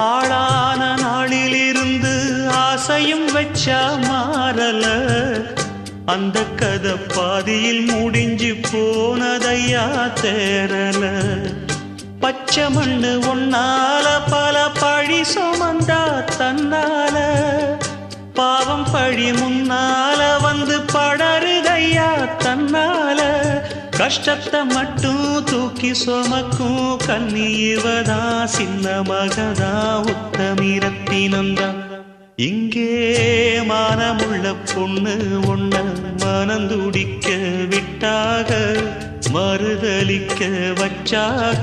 ஆளான நாளிலிருந்து ஆசையும் வச்சா மாறல, அந்த கதை பாதியில் முடிஞ்சு போனதையா தேரல. பச்சை மண்ணு ஒன்னால பல பழி சுமந்தா தன்னால, பாவம் பழி முன்னால வந்து படருதையா தன்னால. கஷ்டத்தை மட்டும் தூக்கி சுமக்கும் கன்னி இவதா, சின்ன மகதா, உத்தமிரத்தினந்தா. இங்கே மானமுள்ள பொண்ணு ஒண்ண மனந்துடிக்க விட்டாக, மறுதலிக்க வச்சாக.